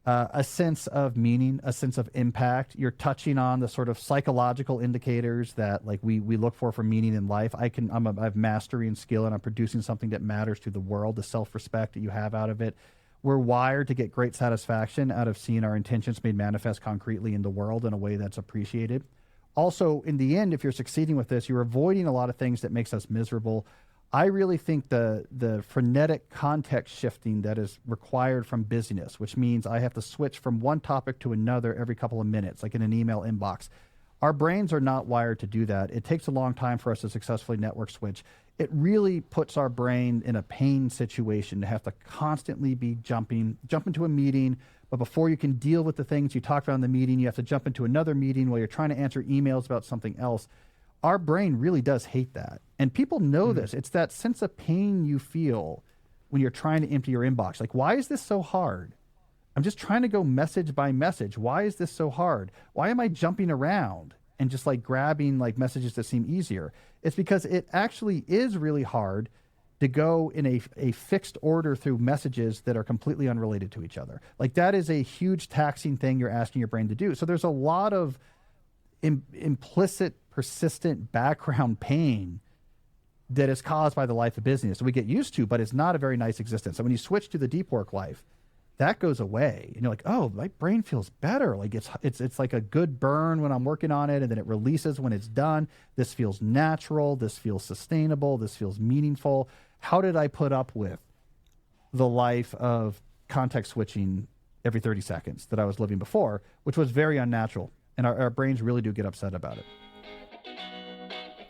a sense of meaning, a sense of impact. You're touching on the sort of psychological indicators that like we look for meaning in life. I have mastery and skill, and I'm producing something that matters to the world, the self-respect that you have out of it. We're wired to get great satisfaction out of seeing our intentions made manifest concretely in the world in a way that's appreciated. Also, in the end, if you're succeeding with this, you're avoiding a lot of things that makes us miserable. I really think the frenetic context shifting that is required from busyness, which means I have to switch from one topic to another every couple of minutes, like in an email inbox. Our brains are not wired to do that. It takes a long time for us to successfully network switch. It really puts our brain in a pain situation to have to constantly be jump into a meeting, but before you can deal with the things you talked about in the meeting, you have to jump into another meeting while you're trying to answer emails about something else. Our brain really does hate that. And people know this. It's that sense of pain you feel when you're trying to empty your inbox. Like, why is this so hard? I'm just trying to go message by message. Why is this so hard? Why am I jumping around and just like grabbing like messages that seem easier? It's because it actually is really hard to go in a fixed order through messages that are completely unrelated to each other. Like, that is a huge taxing thing you're asking your brain to do. So there's a lot of implicit, persistent background pain that is caused by the life of busyness that we get used to, but it's not a very nice existence. So when you switch to the deep work life, that goes away, and you're like, oh, my brain feels better. Like it's like a good burn when I'm working on it, and then it releases when it's done. This feels natural. This feels sustainable. This feels meaningful. How did I put up with the life of context switching every 30 seconds that I was living before, which was very unnatural, and our brains really do get upset about it.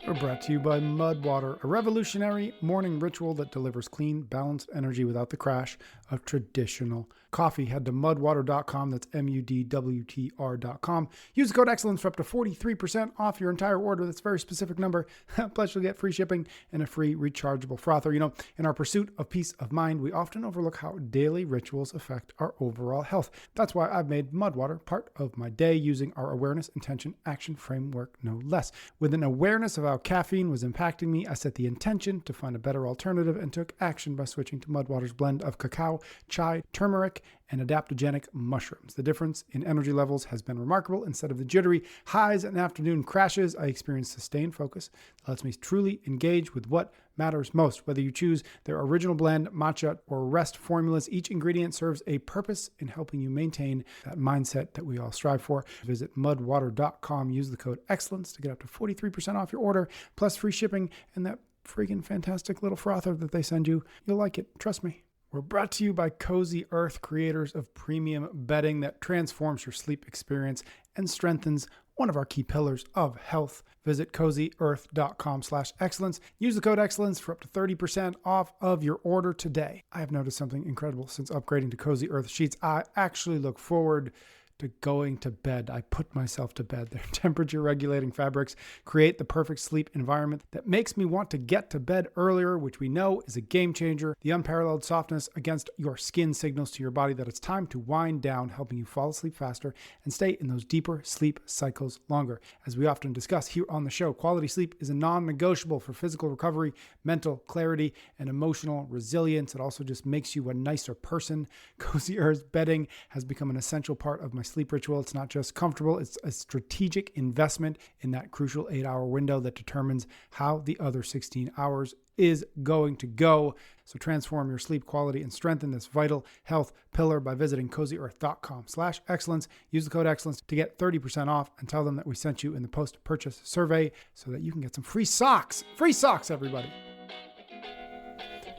We're brought to you by Mud Water, a revolutionary morning ritual that delivers clean, balanced energy without the crash of traditional coffee. Head to mudwater.com. That's MUDWTR.com. Use the code EXCELLENCE for up to 43% off your entire order. That's a very specific number. Plus, you'll get free shipping and a free rechargeable frother. You know, in our pursuit of peace of mind, we often overlook how daily rituals affect our overall health. That's why I've made Mud Water part of my day, using our awareness, intention, action framework, no less. With an awareness of how caffeine was impacting me, I set the intention to find a better alternative and took action by switching to Mud Water's blend of cacao, chai, turmeric, and adaptogenic mushrooms. The difference in energy levels has been remarkable. Instead of the jittery highs and afternoon crashes, I experience sustained focus that lets me truly engage with what matters most. Whether you choose their original blend, matcha, or rest formulas, each ingredient serves a purpose in helping you maintain that mindset that we all strive for. Visit mudwater.com. Use the code EXCELLENCE to get up to 43% off your order, plus free shipping and that freaking fantastic little frother that they send you. You'll like it. Trust me. We're brought to you by Cozy Earth, creators of premium bedding that transforms your sleep experience and strengthens one of our key pillars of health. Visit cozyearth.com/excellence. Use the code excellence for up to 30% off of your order today. I have noticed something incredible since upgrading to Cozy Earth sheets. I actually look forward to going to bed. I put myself to bed. Their temperature regulating fabrics create the perfect sleep environment that makes me want to get to bed earlier, which we know is a game changer. The unparalleled softness against your skin signals to your body that it's time to wind down, helping you fall asleep faster and stay in those deeper sleep cycles longer. As we often discuss here on the show, quality sleep is a non-negotiable for physical recovery, mental clarity, and emotional resilience. It also just makes you a nicer person. Cozy Earth's bedding has become an essential part of my sleep ritual. It's not just comfortable, it's a strategic investment in that crucial 8-hour window that determines how the other 16 hours is going to go. So transform your sleep quality and strengthen this vital health pillar by visiting cozyearth.com/excellence. Use the code excellence to get 30% off and tell them that we sent you in the post-purchase survey so that you can get some free socks. Free socks, everybody.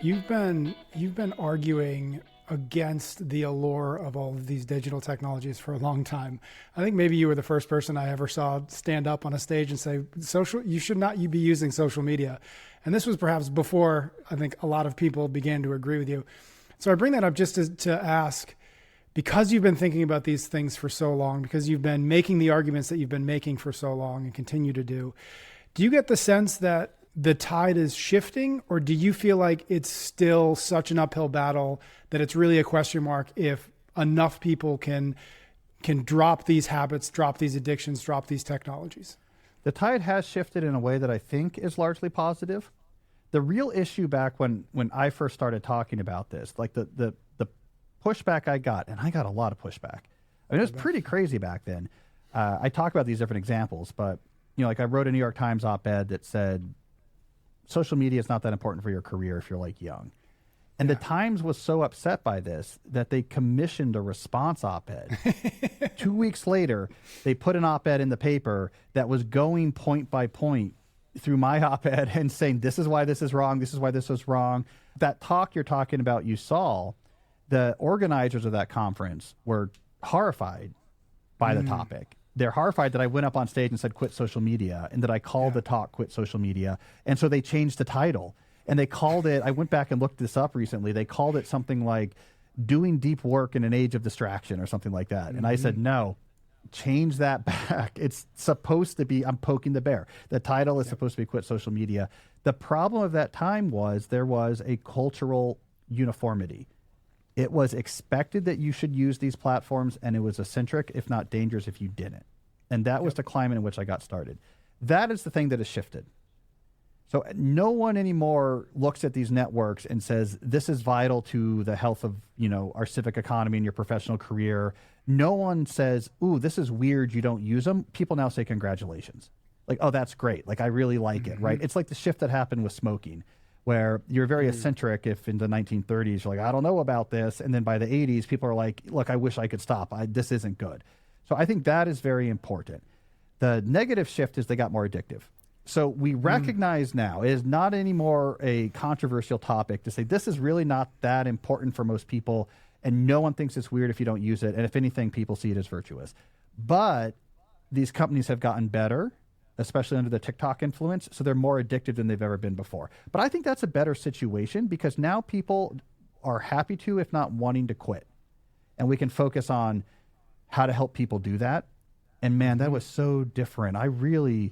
You've been arguing against the allure of all of these digital technologies for a long time. I think maybe you were the first person I ever saw stand up on a stage and say, you should not be using social media. And this was perhaps before I think a lot of people began to agree with you. So I bring that up just to ask, because you've been thinking about these things for so long, because you've been making the arguments that you've been making for so long and continue to do you get the sense that the tide is shifting, or do you feel like it's still such an uphill battle that it's really a question mark if enough people can drop these habits, drop these addictions, drop these technologies? The tide has shifted in a way that I think is largely positive. The real issue back when I first started talking about this, like the pushback I got, and I got a lot of pushback. I mean, it was pretty crazy back then. I talk about these different examples, but like I wrote a New York Times op-ed that said, social media is not that important for your career if you're like young. And the Times was so upset by this that they commissioned a response op-ed. 2 weeks later, they put an op-ed in the paper that was going point by point through my op-ed and saying, this is why this is wrong, this is why this is wrong. That talk you're talking about, you saw, the organizers of that conference were horrified by the topic. They're horrified that I went up on stage and said, quit social media, and that I called the talk, quit social media. And so they changed the title. And they called it, I went back and looked this up recently, they called it something like doing deep work in an age of distraction or something like that. And I said, no, change that back. It's supposed to be, I'm poking the bear. The title is supposed to be quit social media. The problem of that time was there was a cultural uniformity. It was expected that you should use these platforms, and it was eccentric, if not dangerous, if you didn't. And that was the climate in which I got started. That is the thing that has shifted. So no one anymore looks at these networks and says, this is vital to the health of, our civic economy and your professional career. No one says, ooh, this is weird, you don't use them. People now say congratulations. like, oh, that's great. Like, I really like it, right? It's like the shift that happened with smoking, where you're very eccentric if in the 1930s you're like, I don't know about this. And then by the 80s, people are like, look, I wish I could stop. This isn't good. So I think that is very important. The negative shift is they got more addictive. So we recognize now it is not anymore a controversial topic to say this is really not that important for most people, and no one thinks it's weird if you don't use it. And if anything, people see it as virtuous. But these companies have gotten better, especially under the TikTok influence, so they're more addictive than they've ever been before. But I think that's a better situation because now people are happy to, if not wanting to quit. And we can focus on how to help people do that. And man, that was so different. I really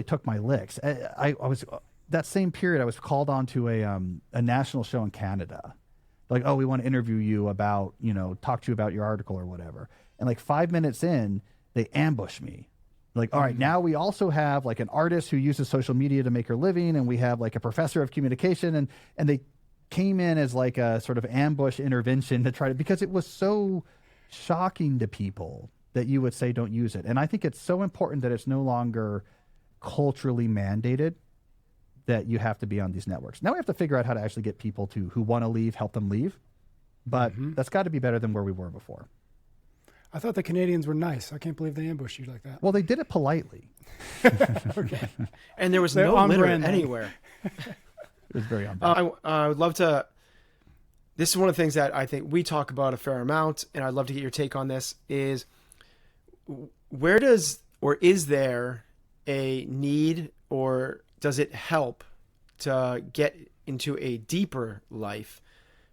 took my licks. I was that same period. I was called on to a national show in Canada. Like, oh, we want to interview you about, talk to you about your article or whatever. And like 5 minutes in, they ambush me. Like, all right, now we also have like an artist who uses social media to make her living, and we have like a professor of communication, and they came in as like a sort of ambush intervention to try to, because it was so shocking to people that you would say don't use it. And I think it's so important that it's no longer culturally mandated that you have to be on these networks. Now we have to figure out how to actually get people who want to leave, help them leave. But that's got to be better than where we were before. I thought the Canadians were nice. I can't believe they ambushed you like that. Well, they did it politely. Okay. And there was They're no on litter brand then. anywhere. It was very on brand. I would love to. This is one of the things that I think we talk about a fair amount, and I'd love to get your take on this. Is where does, or is there a need, or does it help to get into a deeper life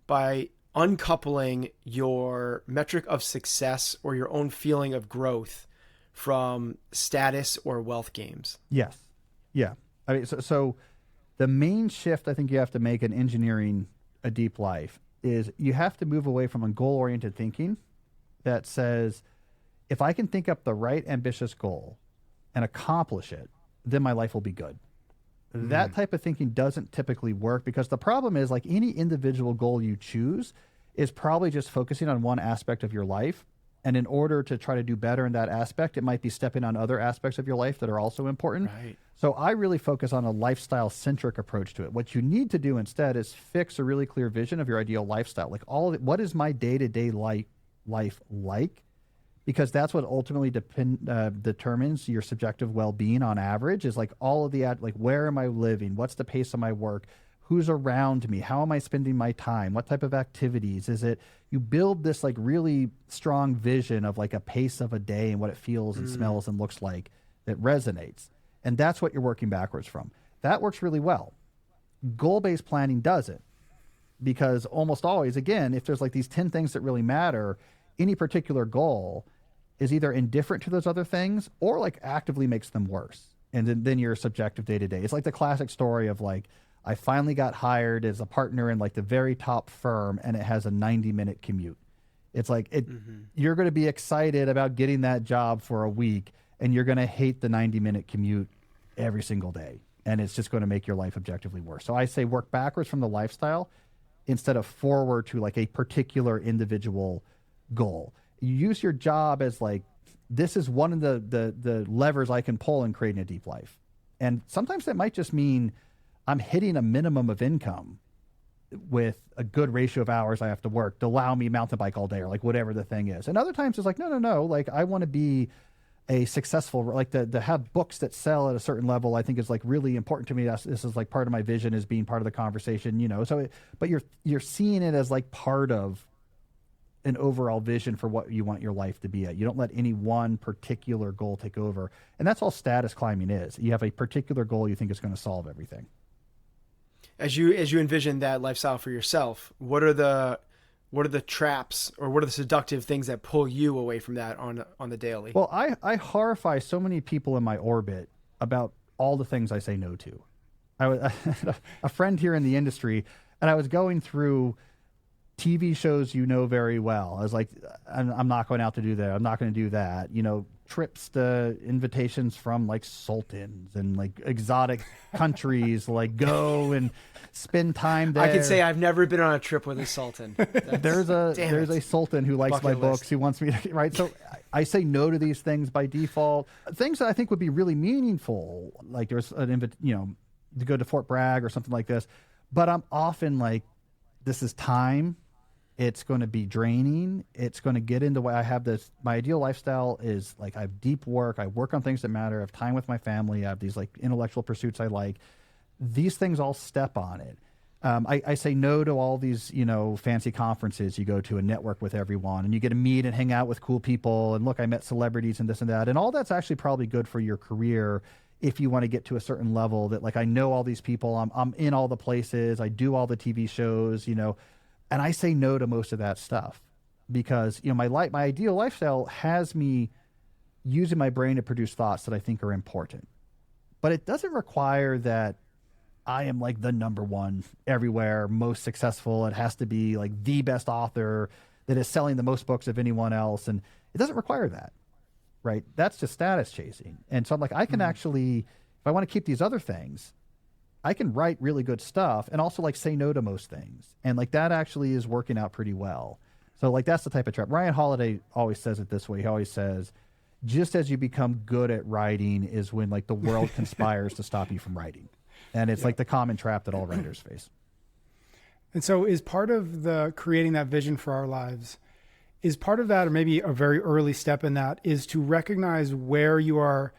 by uncoupling your metric of success or your own feeling of growth from status or wealth games? Yes. Yeah. I mean, so the main shift I think you have to make in engineering a deep life is you have to move away from a goal-oriented thinking that says, if I can think up the right ambitious goal and accomplish it, then my life will be good. That type of thinking doesn't typically work because the problem is, like any individual goal you choose is probably just focusing on one aspect of your life. And in order to try to do better in that aspect, it might be stepping on other aspects of your life that are also important. Right. So I really focus on a lifestyle-centric approach to it. What you need to do instead is fix a really clear vision of your ideal lifestyle. Like what is my day-to-day life like? Because that's what ultimately determines your subjective well-being on average, is like all of the, like, where am I living? What's the pace of my work? Who's around me? How am I spending my time? What type of activities? Is it, you build this like really strong vision of like a pace of a day and what it feels and smells and looks like that resonates. And that's what you're working backwards from. That works really well. Goal-based planning doesn't, because almost always, again, if there's like these 10 things that really matter, any particular goal is either indifferent to those other things or like actively makes them worse. And then your subjective day to day. It's like the classic story of like, I finally got hired as a partner in like the very top firm and it has a 90-minute commute. It's like, you're going to be excited about getting that job for a week and you're going to hate the 90-minute commute every single day. And it's just going to make your life objectively worse. So I say work backwards from the lifestyle instead of forward to like a particular individual goal. You use your job as like, this is one of the levers I can pull in creating a deep life. And sometimes that might just mean I'm hitting a minimum of income with a good ratio of hours I have to work to allow me mountain bike all day, or like whatever the thing is. And other times it's like, no. Like I want to be a successful, like to have books that sell at a certain level, I think is like really important to me. This is like part of my vision, is being part of the conversation, So, but you're seeing it as like part of an overall vision for what you want your life to be at. You don't let any one particular goal take over. And that's all status climbing is. You have a particular goal you think is going to solve everything. As you envision that lifestyle for yourself, what are the traps, or what are the seductive things that pull you away from that on the daily? Well, I horrify so many people in my orbit about all the things I say no to. I had a friend here in the industry, and I was going through TV shows very well. I was like, I'm not going out to do that. I'm not going to do that. trips to invitations from like sultans and like exotic countries, like go and spend time there. I can say I've never been on a trip with a sultan. There's a sultan who likes my books, who wants me to, right? So I say no to these things by default. Things that I think would be really meaningful, like there's an to go to Fort Bragg or something like this. But I'm often like, this is time. It's going to be draining. It's going to get into why I have this. My ideal lifestyle is like I have deep work. I work on things that matter. I have time with my family. I have these like intellectual pursuits I like. These things all step on it. I say no to all these, fancy conferences you go to and network with everyone, and you get to meet and hang out with cool people. And look, I met celebrities and this and that. And all that's actually probably good for your career if you want to get to a certain level that like I know all these people. I'm in all the places. I do all the TV shows, And I say no to most of that stuff because, my ideal lifestyle has me using my brain to produce thoughts that I think are important. But it doesn't require that I am like the number one everywhere, most successful. It has to be like the best author that is selling the most books of anyone else. And it doesn't require that, right? That's just status chasing. And so I'm like, I can actually, if I want to keep these other things, I can write really good stuff and also like say no to most things. And like that actually is working out pretty well. So like that's the type of trap. Ryan Holiday always says it this way. He always says, just as you become good at writing is when like the world conspires to stop you from writing. And it's like the common trap that all writers face. And so is part of the creating that vision for our lives, is part of that, or maybe a very early step in that, is to recognize where you are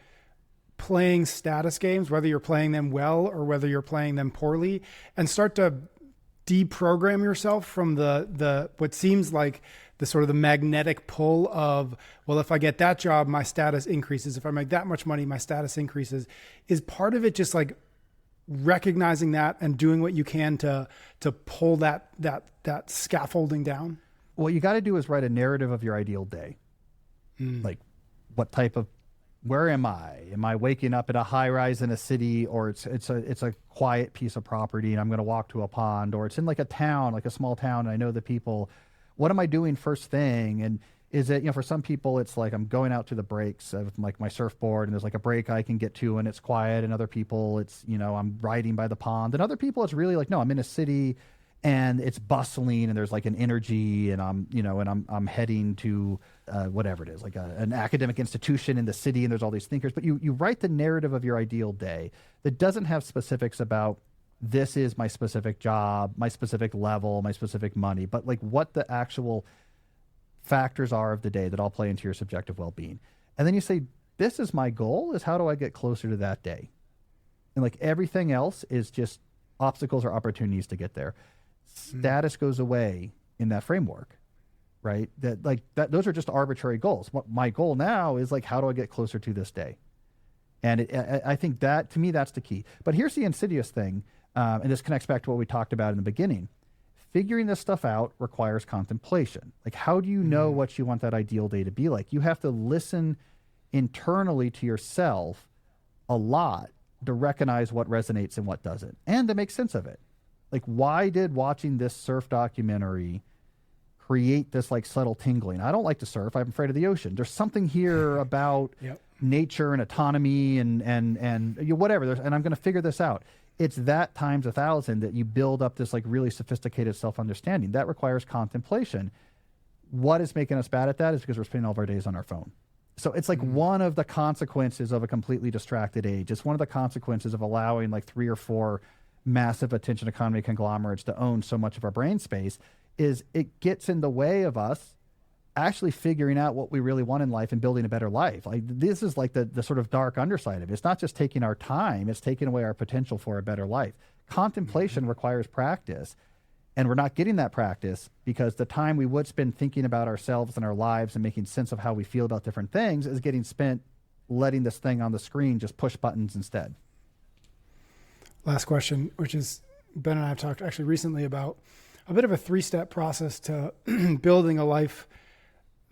playing status games, whether you're playing them well or whether you're playing them poorly, and start to deprogram yourself from the what seems like the sort of the magnetic pull of, well, if I get that job, my status increases. If I make that much money, my status increases. Is part of it just like recognizing that and doing what you can to pull that scaffolding down? What you got to do is write a narrative of your ideal day. Like what type of, where am I? Am I waking up at a high rise in a city, or it's a quiet piece of property and I'm going to walk to a pond, or it's in like a town, like a small town, and I know the people. What am I doing first thing? And is it, for some people it's like I'm going out to the breaks of like my surfboard and there's like a break I can get to and it's quiet, and other people it's, I'm riding by the pond, and other people it's really like, no, I'm in a city and it's bustling and there's like an energy, and I'm heading to whatever it is, like an academic institution in the city, and there's all these thinkers. But you write the narrative of your ideal day that doesn't have specifics about this is my specific job, my specific level, my specific money, but like what the actual factors are of the day that all play into your subjective well-being. And then you say, this is my goal, is how do I get closer to that day? And like everything else is just obstacles or opportunities to get there. Status goes away in that framework, right? Those are just arbitrary goals. What my goal now is like, how do I get closer to this day? And I think that, to me, that's the key. But here's the insidious thing, and this connects back to what we talked about in the beginning. Figuring this stuff out requires contemplation. Like, how do you know what you want that ideal day to be like? You have to listen internally to yourself a lot to recognize what resonates and what doesn't, and to make sense of it. Like, why did watching this surf documentary create this like subtle tingling? I don't like to surf. I'm afraid of the ocean. There's something here about nature and autonomy and whatever. And I'm going to figure this out. It's that times 1,000 that you build up this like really sophisticated self-understanding. That requires contemplation. What is making us bad at that is because we're spending all of our days on our phone. So it's like one of the consequences of a completely distracted age. It's one of the consequences of allowing like 3 or 4 massive attention economy conglomerates to own so much of our brain space, is it gets in the way of us actually figuring out what we really want in life and building a better life. Like, this is like the sort of dark underside of it. It's not just taking our time, it's taking away our potential for a better life. Contemplation requires practice, and we're not getting that practice because the time we would spend thinking about ourselves and our lives and making sense of how we feel about different things is getting spent letting this thing on the screen just push buttons instead. Last question, which is, Ben and I have talked actually recently about a bit of a 3-step process to building a life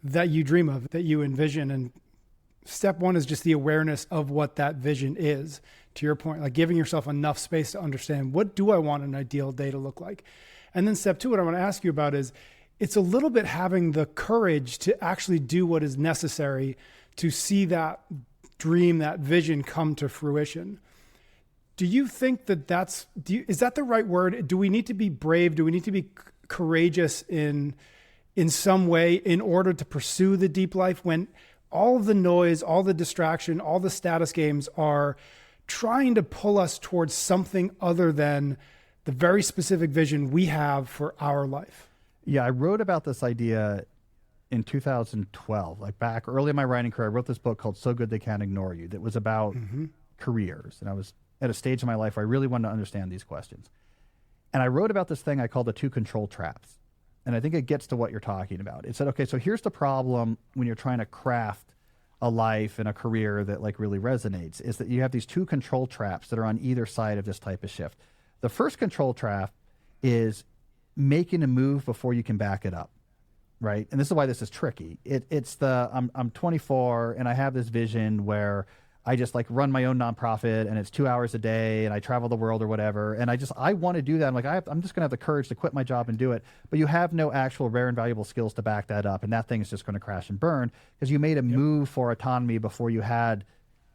that you dream of, that you envision. And step 1 is just the awareness of what that vision is. To your point, like giving yourself enough space to understand, what do I want an ideal day to look like? And then step 2, what I want to ask you about is, it's a little bit having the courage to actually do what is necessary to see that dream, that vision come to fruition. Do you think that is that the right word? Do we need to be brave? Do we need to be courageous in some way in order to pursue the deep life when all of the noise, all the distraction, all the status games are trying to pull us towards something other than the very specific vision we have for our life? Yeah, I wrote about this idea in 2012, like back early in my writing career. I wrote this book called So Good They Can't Ignore You that was about careers. And I was at a stage in my life where I really wanted to understand these questions. And I wrote about this thing I call the 2 control traps. And I think it gets to what you're talking about. It said, okay, so here's the problem when you're trying to craft a life and a career that like really resonates, is that you have these 2 control traps that are on either side of this type of shift. The first control trap is making a move before you can back it up, right? And this is why this is tricky. It's the, I'm 24 and I have this vision where I just like run my own nonprofit and it's 2 hours a day and I travel the world or whatever. And I want to do that. I'm like, I'm just going to have the courage to quit my job and do it. But you have no actual rare and valuable skills to back that up. And that thing is just going to crash and burn because you made a move for autonomy before you had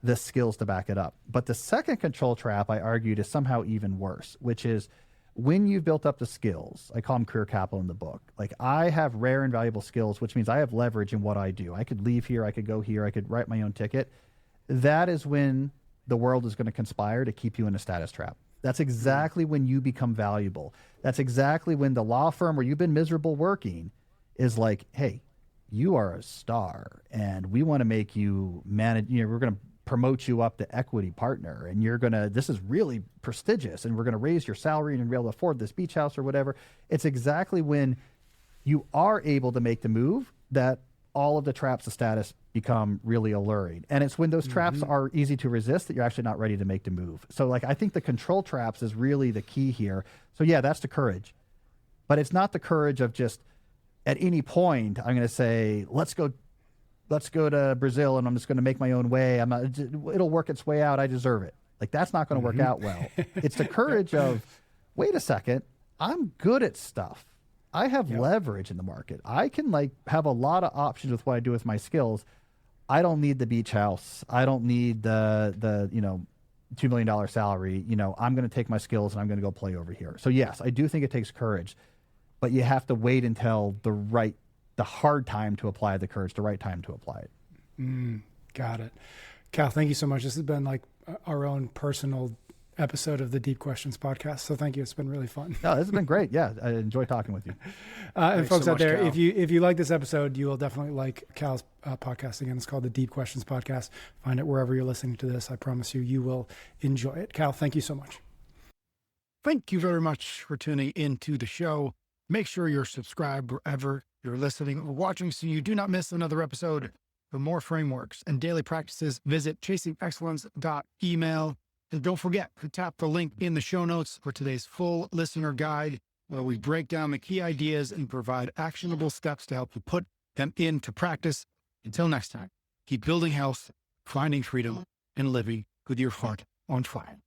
the skills to back it up. But the second control trap, I argued, is somehow even worse, which is when you've built up the skills. I call them career capital in the book. Like, I have rare and valuable skills, which means I have leverage in what I do. I could leave here, I could go here, I could write my own ticket. That is when the world is going to conspire to keep you in a status trap. That's exactly when you become valuable. That's exactly when the law firm where you've been miserable working is like, hey, you are a star and we want to make you manage, we're going to promote you up to equity partner and this is really prestigious and we're going to raise your salary and you're going to be able to afford this beach house or whatever. It's exactly when you are able to make the move that all of the traps of status become really alluring. And it's when those traps are easy to resist that you're actually not ready to make the move. So like, I think the control traps is really the key here. So yeah, that's the courage, but it's not the courage of just at any point, I'm going to say, let's go to Brazil and I'm just going to make my own way. It'll work its way out. I deserve it. Like, that's not going to work out well. It's the courage of, wait a second, I'm good at stuff. I have leverage in the market. I can like have a lot of options with what I do with my skills. I don't need the beach house. I don't need the $2 million salary. I'm going to take my skills and I'm going to go play over here. So yes, I do think it takes courage, but you have to wait until the hard time to apply the courage, the right time to apply it. Got it. Cal, thank you so much. This has been like our own personal episode of the Deep Questions podcast. So thank you. It's been really fun. No, this has been great. Yeah. I enjoy talking with you. And folks so out there, much, if you like this episode, you will definitely like Cal's podcast. Again, it's called the Deep Questions podcast. Find it wherever you're listening to this. I promise you will enjoy it. Cal, thank you so much. Thank you very much for tuning into the show. Make sure you're subscribed wherever you're listening or watching so you do not miss another episode. For more frameworks and daily practices, visit chasingexcellence.email. And don't forget to tap the link in the show notes for today's full listener guide, where we break down the key ideas and provide actionable steps to help you put them into practice. Until next time, keep building health, finding freedom, and living with your heart on fire.